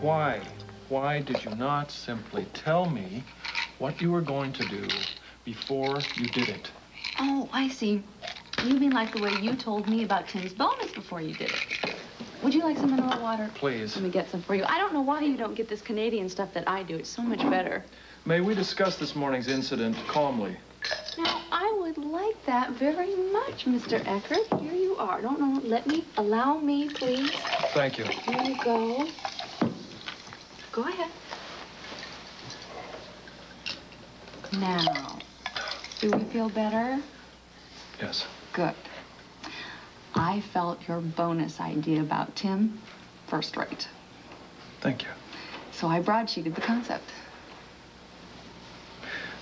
Why? Why did you not simply tell me what you were going to do before you did it? Oh, I see. You mean like the way you told me about Tim's bonus before you did it. Would you like some mineral water? Please. Let me get some for you. I don't know why you don't get this Canadian stuff that I do. It's so much better. May we discuss this morning's incident calmly? Now, I would like that very much, Mr. Eckert. Here you are. Allow me, please. Thank you. Here you go. Go ahead. Now, do we feel better? Yes. Good. I felt your bonus idea about Tim first rate. Thank you. So I broadsheeted the concept.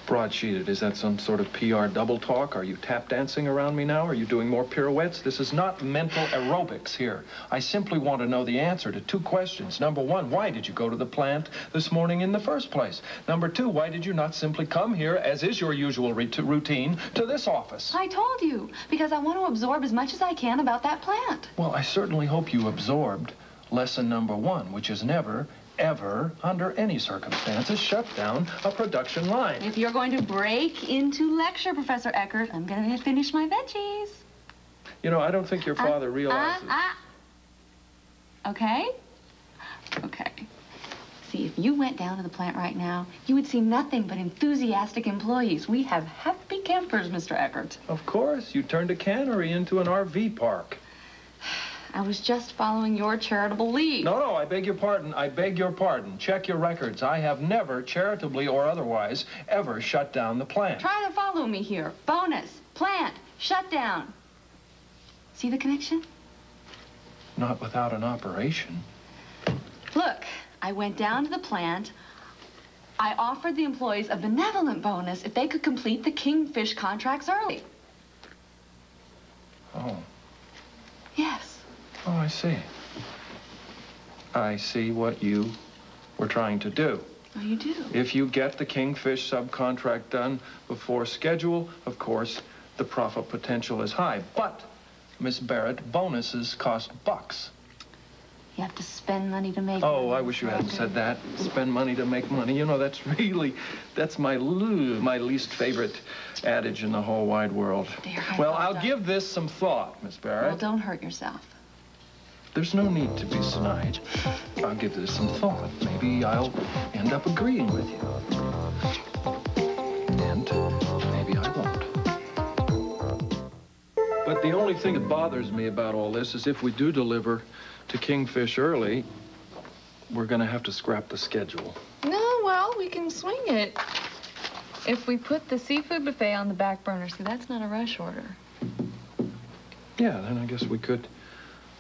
Broadsheeted, is that some sort of PR double talk? Are you tap dancing around me now? Are you doing more pirouettes? This is not mental aerobics here. I simply want to know the answer to two questions. Number one, why did you go to the plant this morning in the first place? Number two, why did you not simply come here, as is your usual routine, to this office? I told you, because I want to absorb as much as I can about that plant. Well, I certainly hope you absorbed lesson number one, which is never, ever, under any circumstances, shut down a production line. If you're going to break into lecture, Professor Eckert, I'm going to finish my veggies. You know, I don't think your father realizes... Okay? Okay. See, if you went down to the plant right now, you would see nothing but enthusiastic employees. We have happy campers, Mr. Eckert. Of course. You turned a cannery into an RV park. I was just following your charitable lead. No, I beg your pardon. I beg your pardon. Check your records. I have never, charitably or otherwise, ever shut down the plant. Try to follow me here. Bonus, plant, shut down. See the connection? Not without an operation. Look, I went down to the plant. I offered the employees a benevolent bonus if they could complete the Kingfish contracts early. Oh. Yes. Oh, I see. I see what you were trying to do. Oh, you do? If you get the Kingfish subcontract done before schedule, of course, the profit potential is high. But, Miss Barrett, bonuses cost bucks. You have to spend money to make money. Oh, I wish you hadn't said that. Spend money to make money. You know, that's my least favorite adage in the whole wide world. Dear, well, I'll give this some thought, Miss Barrett. Well, don't hurt yourself. There's no need to be snide. I'll give this some thought. Maybe I'll end up agreeing with you. And maybe I won't. But the only thing that bothers me about all this is if we do deliver to Kingfish early, we're going to have to scrap the schedule. No, well, we can swing it. If we put the seafood buffet on the back burner, see, that's not a rush order. Yeah, then I guess we could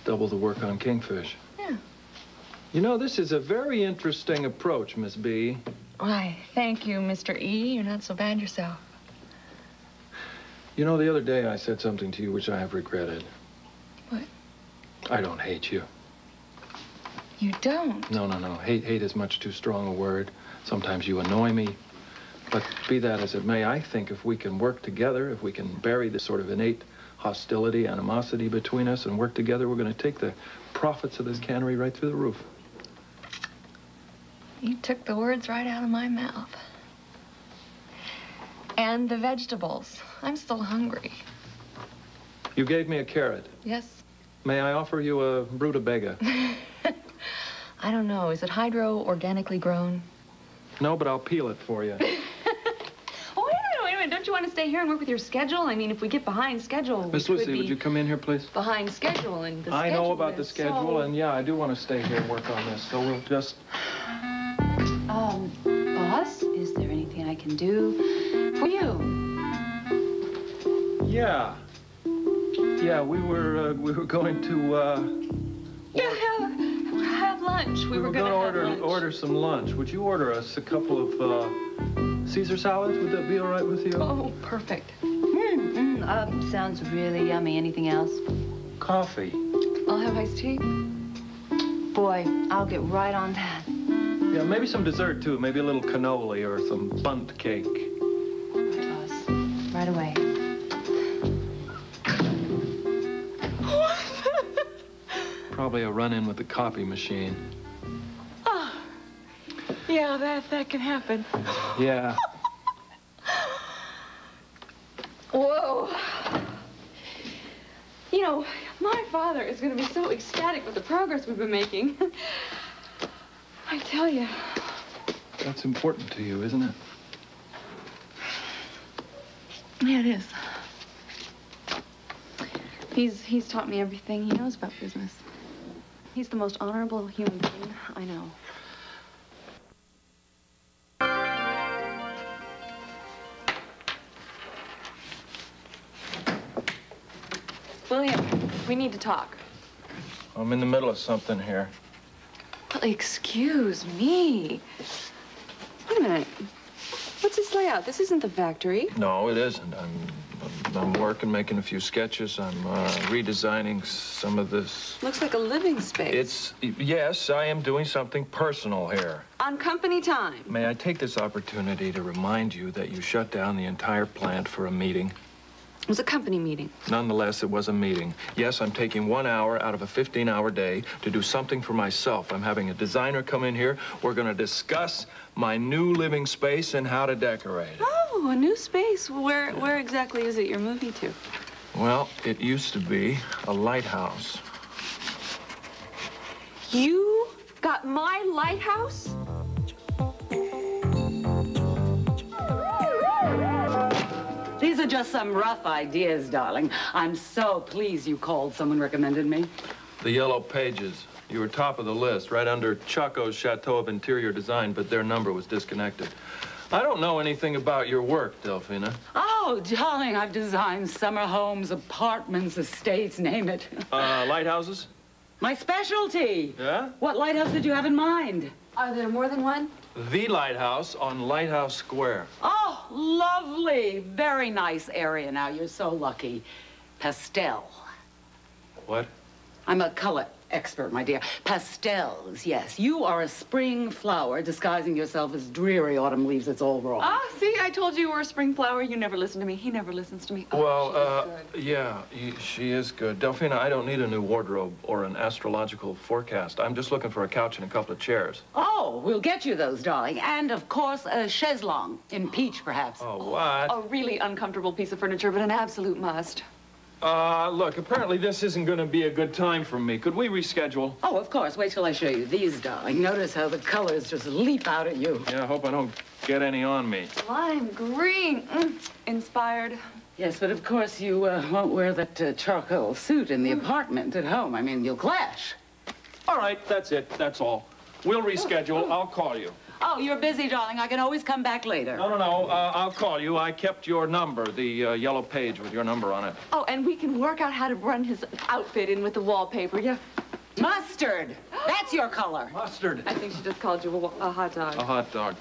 double the work on Kingfish. Yeah. You know, this is a very interesting approach, Miss B. Why, thank you, Mr. E. You're not so bad yourself. You know, the other day I said something to you which I have regretted. What? I don't hate you. You don't? No. Hate is much too strong a word. Sometimes you annoy me. But be that as it may, I think if we can work together, if we can bury this sort of innate hostility, animosity between us and work together, we're going to take the profits of this cannery right through the roof. You took the words right out of my mouth. And the vegetables. I'm still hungry. You gave me a carrot. Yes. May I offer you a rutabaga? I don't know. Is it hydro, organically grown? No, but I'll peel it for you. Wait a minute. Don't you want to stay here and work with your schedule? I mean, if we get behind schedule, Miss Lucy, would you come in here, please? Behind schedule and the schedule. I know about the schedule, and yeah, I do want to stay here and work on this. So we'll just... Boss, is there anything I can do for you? Yeah. Yeah, we were going to, have lunch. We were going to order some lunch. Would you order us a couple of Caesar salads? Would that be all right with you? Oh, perfect. Sounds really yummy. Anything else? Coffee. I'll have iced tea. Boy, I'll get right on that. Yeah, maybe some dessert, too. Maybe a little cannoli or some bundt cake. Right, boss. Right away. Probably a run-in with the copy machine. Oh, Yeah, that can happen. Yeah. Whoa. You know, my father is going to be so ecstatic with the progress we've been making. I tell you. That's important to you, isn't it? Yeah, it is. He's taught me everything he knows about business. He's the most honorable human being I know. William, we need to talk. I'm in the middle of something here. Well, excuse me. Wait a minute. What's this layout? This isn't the factory. No, it isn't. I'm working, making a few sketches. I'm redesigning some of this. Looks like a living space. Yes, I am doing something personal here. On company time. May I take this opportunity to remind you that you shut down the entire plant for a meeting? It was a company meeting. Nonetheless, it was a meeting. Yes, I'm taking 1 hour out of a 15-hour day to do something for myself. I'm having a designer come in here. We're going to discuss my new living space and how to decorate it. Oh, a new space. Where exactly is it you're moving to? Well, it used to be a lighthouse. You got my lighthouse? These are just some rough ideas, darling. I'm so pleased you called. Someone recommended me. The Yellow Pages. You were top of the list, right under Chaco's Chateau of Interior Design, but their number was disconnected. I don't know anything about your work, Delphina. Oh, darling, I've designed summer homes, apartments, estates, name it. Lighthouses? My specialty. Yeah? What lighthouse did you have in mind? Are there more than one? The Lighthouse on Lighthouse Square. Oh, lovely. Very nice area now. You're so lucky. Pastel. What? I'm a color expert, my dear. Pastels, yes. You are a spring flower disguising yourself as dreary autumn leaves. It's all wrong. Ah, see, I told you you were a spring flower. You never listen to me. He never listens to me. Oh, Well, yeah, she is good. Delphina, I don't need a new wardrobe or an astrological forecast. I'm just looking for a couch and a couple of chairs. Oh, we'll get you those, darling. And, of course, a chaise-longue. In peach, perhaps. Oh, what? A really uncomfortable piece of furniture, but an absolute must. Look, apparently this isn't going to be a good time for me. Could we reschedule? Oh, of course. Wait till I show you these, darling. Notice how the colors just leap out at you. Yeah, I hope I don't get any on me. Lime green. Inspired. Yes, but of course you won't wear that charcoal suit in the apartment at home. I mean, you'll clash. All right, that's it. That's all. We'll reschedule. I'll call you. Oh, you're busy, darling. I can always come back later. No. I'll call you. I kept your number, the yellow page with your number on it. Oh, and we can work out how to run his outfit in with the wallpaper, yeah? Mustard. That's your color. Mustard. I think she just called you a hot dog. A hot dog.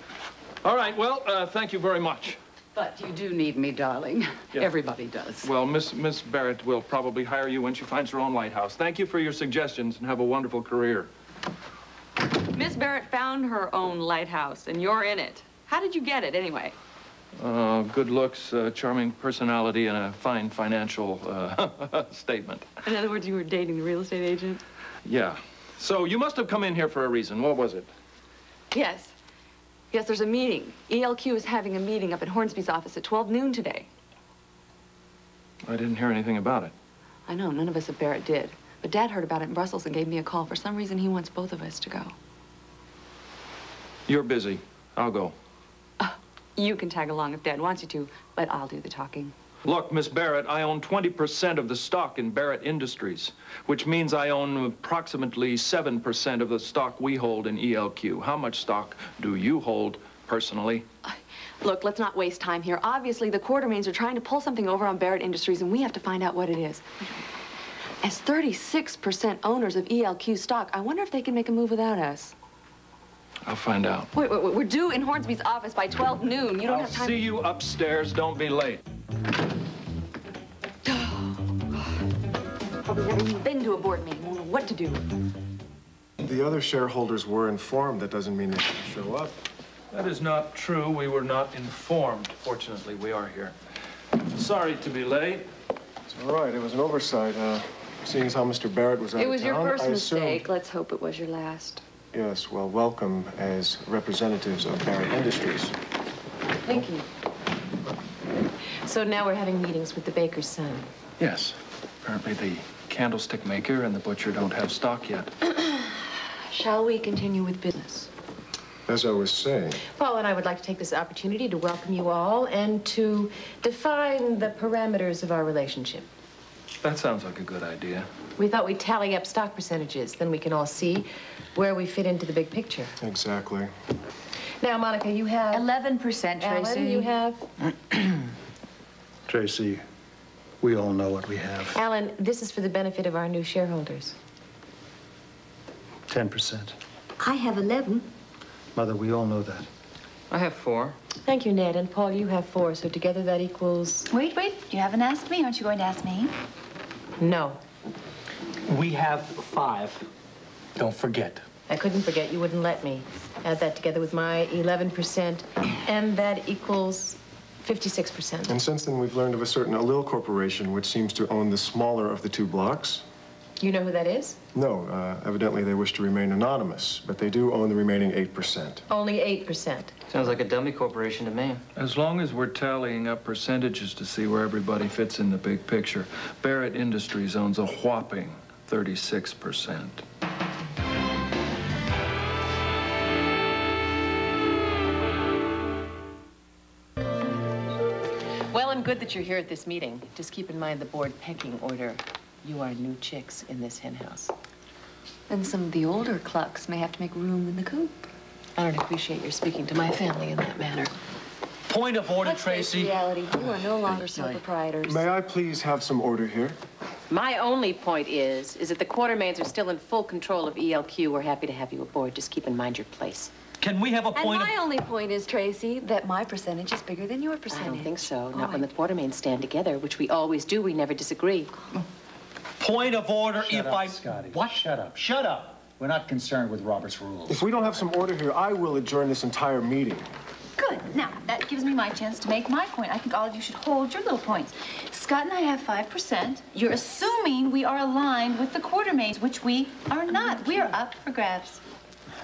All right, well, thank you very much. But you do need me, darling. Yeah. Everybody does. Well, Miss Barrett will probably hire you when she finds her own lighthouse. Thank you for your suggestions and have a wonderful career. Miss Barrett found her own lighthouse, and you're in it. How did you get it, anyway? Good looks, charming personality, and a fine financial statement. In other words, you were dating the real estate agent? Yeah. So you must have come in here for a reason. What was it? Yes. Yes, there's a meeting. ELQ is having a meeting up at Hornsby's office at 12 noon today. I didn't hear anything about it. I know, none of us at Barrett did. But Dad heard about it in Brussels and gave me a call. For some reason, he wants both of us to go. You're busy. I'll go. You can tag along if Dad wants you to, but I'll do the talking. Look, Miss Barrett, I own 20% of the stock in Barrett Industries, which means I own approximately 7% of the stock we hold in ELQ. How much stock do you hold personally? Look, let's not waste time here. Obviously, the Quartermains are trying to pull something over on Barrett Industries, and we have to find out what it is. As 36% owners of ELQ stock, I wonder if they can make a move without us. I'll find out. Wait, we're due in Hornsby's office by 12 noon. You don't have time. I'll see you upstairs. Don't be late. Probably never even been to a board meeting. Won't know what to do. The other shareholders were informed. That doesn't mean they should show up. That is not true. We were not informed. Fortunately, we are here. Sorry to be late. It's all right. It was an oversight. Seeing as how Mr. Barrett was out of town, It was your first I assumed... mistake. Let's hope it was your last. Yes, well, welcome as representatives of Barrett Industries. Thank you. So now we're having meetings with the baker's son. Yes. Apparently the candlestick maker and the butcher don't have stock yet. Shall we continue with business? As I was saying, Paul and I would like to take this opportunity to welcome you all and to define the parameters of our relationship. That sounds like a good idea. We thought we'd tally up stock percentages, then we can all see where we fit into the big picture. exactly. Now, Monica, you have... 11%, Tracy. Alan, you have... Tracy, we all know what we have. Alan, this is for the benefit of our new shareholders. 10%. I have 11. Mother, we all know that. I have 4. Thank you, Ned. And Paul, you have 4, so together that equals... Wait, you haven't asked me. Aren't you going to ask me? No. We have 5. Don't forget. I couldn't forget. You wouldn't let me. Add that together with my 11%, and that equals 56%. And since then, we've learned of a certain Allil Corporation, which seems to own the smaller of the 2 blocks. You know who that is? No, evidently they wish to remain anonymous, but they do own the remaining 8%. Only 8%. Sounds like a dummy corporation to me. As long as we're tallying up percentages to see where everybody fits in the big picture, Barrett Industries owns a whopping 36%. Well and good that you're here at this meeting. Just keep in mind the board pecking order. You are new chicks in this hen house. Then some of the older clucks may have to make room in the coop. I don't appreciate your speaking to my family in that manner. Point of order, Let's face Tracy. reality. You are no longer sole proprietors. May I please have some order here? My only point is that the Quartermains are still in full control of ELQ. We're happy to have you aboard. Just keep in mind your place. Can we have a And point my only point is, Tracy, that my percentage is bigger than your percentage. I don't think so. Oh, Not when the Quartermains stand together, which we always do. We never disagree. Point of order Shut if up, I... Scotty. What? Shut up. Shut up. We're not concerned with Robert's rules. If we don't have some order here, I will adjourn this entire meeting. Good. Now, that gives me my chance to make my point. I think all of you should hold your little points. Scott and I have 5%. You're assuming we are aligned with the Quartermains, which we are not. We are up for grabs.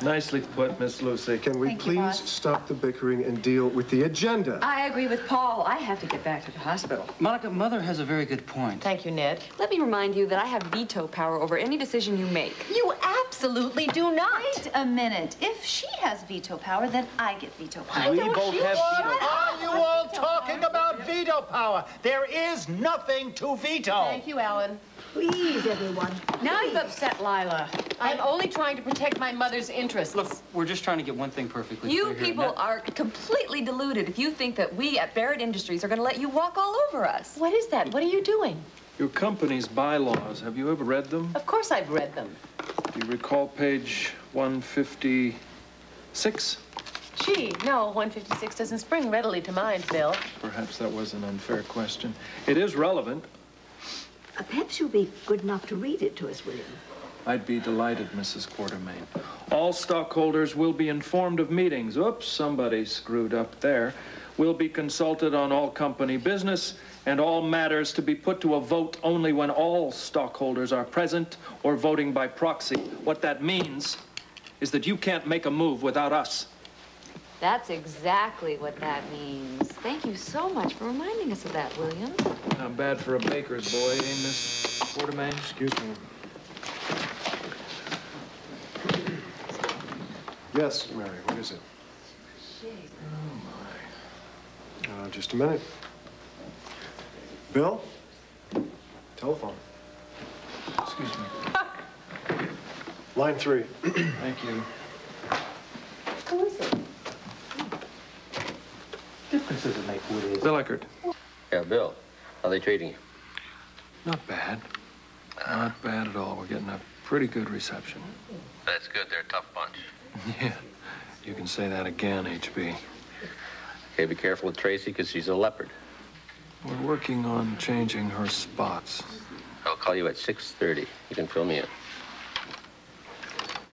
Nicely put, Miss Lucy. Can we Thank you, please boss. stop the bickering and deal with the agenda? I agree with Paul. I have to get back to the hospital. Monica, Mother has a very good point. Thank you, Ned. Let me remind you that I have veto power over any decision you make. You absolutely do not. Wait a minute. If she has veto power, then I get veto power. We both have veto. Are you all talking about veto power? There is nothing to veto. Thank you, Alan. Please, everyone. Now you've upset Lila. I'm only trying to protect my mother's interests. Look, we're just trying to get one thing perfectly You clear here. people are completely deluded if you think that we at Barrett Industries are going to let you walk all over us. What is that? What are you doing? Your company's bylaws, have you ever read them? Of course I've read them. Do you recall page 156? Gee, no, 156 doesn't spring readily to mind, Phil. Perhaps that was an unfair question. It is relevant. Perhaps you'll be good enough to read it to us, William. I'd be delighted, Mrs. Quartermain. All stockholders will be informed of meetings. Oops, somebody screwed up there. Will be consulted on all company business and all matters to be put to a vote only when all stockholders are present or voting by proxy. What that means is that you can't make a move without us. That's exactly what that means. Thank you so much for reminding us of that, William. Not bad for a baker's boy, eh, Miss Quartermain? Excuse me. Yes, Mary, what is it? Oh, my. Just a minute. Bill? Telephone. Excuse me. Line 3. Thank you. Who is it? Difference does it make who it is. Bill Eckert. Yeah, Bill, how they treating you? Not bad. Not bad at all. We're getting a pretty good reception. That's good. They're a tough bunch. Yeah, you can say that again, HB. Okay, be careful with Tracy, because she's a leopard. We're working on changing her spots. I'll call you at 6:30. You can fill me in.